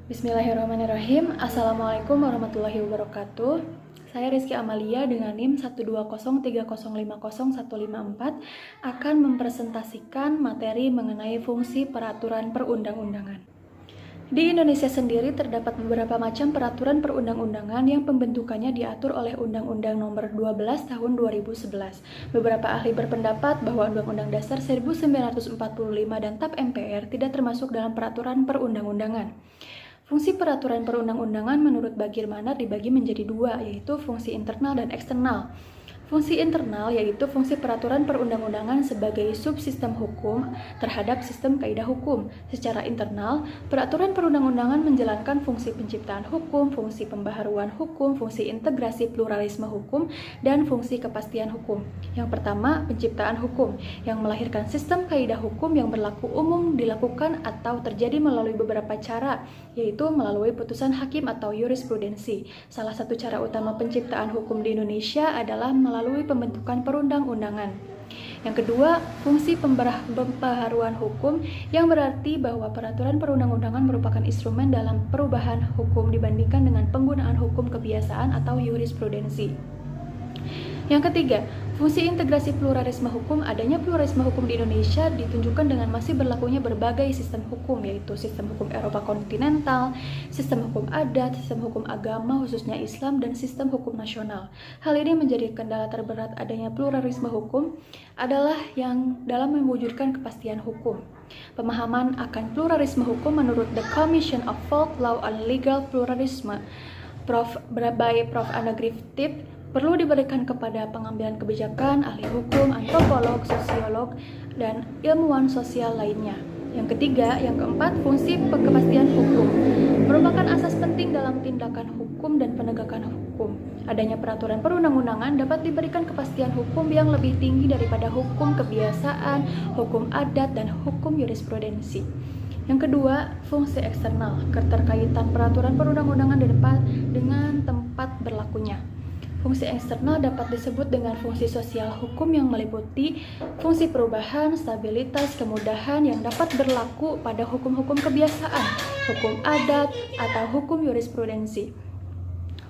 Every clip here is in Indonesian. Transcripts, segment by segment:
Bismillahirrahmanirrahim. Assalamualaikum warahmatullahi wabarakatuh. Saya Rizky Amalia dengan NIM 12030500154 akan mempresentasikan materi mengenai fungsi peraturan perundang-undangan. Di Indonesia sendiri terdapat beberapa macam peraturan perundang-undangan yang pembentukannya diatur oleh Undang-Undang Nomor 12 Tahun 2011. Beberapa ahli berpendapat bahwa Undang-Undang Dasar 1945 dan TAP MPR tidak termasuk dalam peraturan perundang-undangan. Fungsi peraturan perundang-undangan menurut Bagirmanar dibagi menjadi dua, yaitu fungsi internal dan eksternal. Fungsi internal yaitu fungsi peraturan perundang-undangan sebagai subsistem hukum terhadap sistem kaidah hukum. Secara internal, peraturan perundang-undangan menjalankan fungsi penciptaan hukum, fungsi pembaharuan hukum, fungsi integrasi pluralisme hukum, dan fungsi kepastian hukum. Yang pertama, penciptaan hukum, yang melahirkan sistem kaidah hukum yang berlaku umum dilakukan atau terjadi melalui beberapa cara, yaitu melalui putusan hakim atau jurisprudensi. Salah satu cara utama penciptaan hukum di Indonesia adalah melalui pembentukan perundang-undangan. Yang kedua, fungsi pembaharuan hukum, yang berarti bahwa peraturan perundang-undangan merupakan instrumen dalam perubahan hukum dibandingkan dengan penggunaan hukum kebiasaan atau jurisprudensi. Yang ketiga, fungsi integrasi pluralisme hukum. Adanya pluralisme hukum di Indonesia ditunjukkan dengan masih berlakunya berbagai sistem hukum, yaitu sistem hukum Eropa kontinental, sistem hukum adat, sistem hukum agama khususnya Islam, dan sistem hukum nasional. Hal ini menjadi kendala terberat adanya pluralisme hukum adalah yang dalam mewujudkan kepastian hukum. Pemahaman akan pluralisme hukum menurut The Commission of Folk Law and Legal Pluralism by Prof. Anna Griffith perlu diberikan kepada pengambilan kebijakan, ahli hukum, antropolog, sosiolog, dan ilmuwan sosial lainnya. Yang ketiga, yang keempat, fungsi kepastian hukum merupakan asas penting dalam tindakan hukum dan penegakan hukum. Adanya peraturan perundang-undangan dapat diberikan kepastian hukum yang lebih tinggi daripada hukum kebiasaan, hukum adat, dan hukum jurisprudensi. Yang kedua, fungsi eksternal, keterkaitan peraturan perundang-undangan dengan tempat berlakunya. Fungsi eksternal dapat disebut dengan fungsi sosial hukum yang meliputi fungsi perubahan, stabilitas, kemudahan yang dapat berlaku pada hukum-hukum kebiasaan, hukum adat, atau hukum jurisprudensi.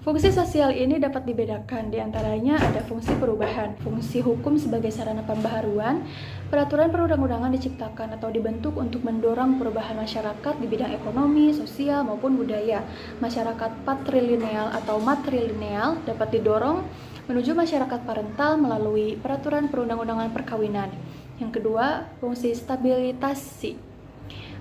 Fungsi sosial ini dapat dibedakan, diantaranya ada fungsi perubahan, fungsi hukum sebagai sarana pembaharuan. Peraturan perundang-undangan diciptakan atau dibentuk untuk mendorong perubahan masyarakat di bidang ekonomi, sosial, maupun budaya. Masyarakat patrilineal atau matrilineal dapat didorong menuju masyarakat parental melalui peraturan perundang-undangan perkawinan. Yang kedua, fungsi stabilitasi.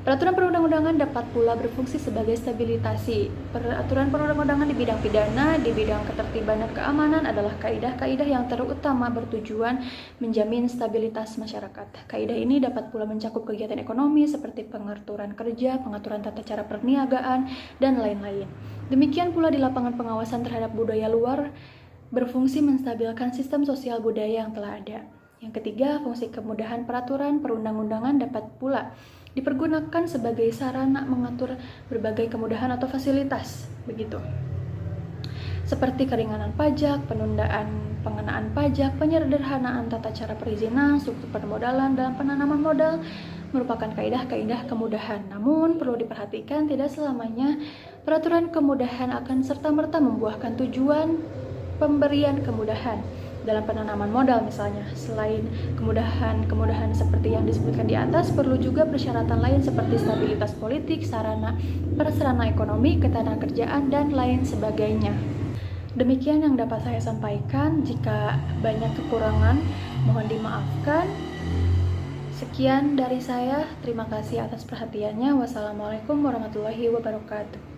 Peraturan perundang-undangan dapat pula berfungsi sebagai stabilitasi. Peraturan perundang-undangan di bidang pidana, di bidang ketertiban dan keamanan adalah kaidah-kaidah yang terutama bertujuan menjamin stabilitas masyarakat. Kaidah ini dapat pula mencakup kegiatan ekonomi seperti pengaturan kerja, pengaturan tata cara perniagaan, dan lain-lain. Demikian pula di lapangan pengawasan terhadap budaya luar berfungsi menstabilkan sistem sosial budaya yang telah ada. Yang ketiga, fungsi kemudahan peraturan perundang-undangan dapat pula dipergunakan sebagai sarana mengatur berbagai kemudahan atau fasilitas, begitu. Seperti keringanan pajak, penundaan pengenaan pajak, penyederhanaan tata cara perizinan, struktur permodalan, dan penanaman modal merupakan kaidah-kaidah kemudahan. Namun, perlu diperhatikan tidak selamanya peraturan kemudahan akan serta-merta membuahkan tujuan pemberian kemudahan. Dalam penanaman modal misalnya, selain kemudahan seperti yang disebutkan di atas, perlu juga persyaratan lain seperti stabilitas politik, prasarana ekonomi, ketenagakerjaan, dan lain sebagainya. Demikian yang dapat saya sampaikan. Jika banyak kekurangan, mohon dimaafkan. Sekian dari saya. Terima kasih atas perhatiannya. Wassalamualaikum warahmatullahi wabarakatuh.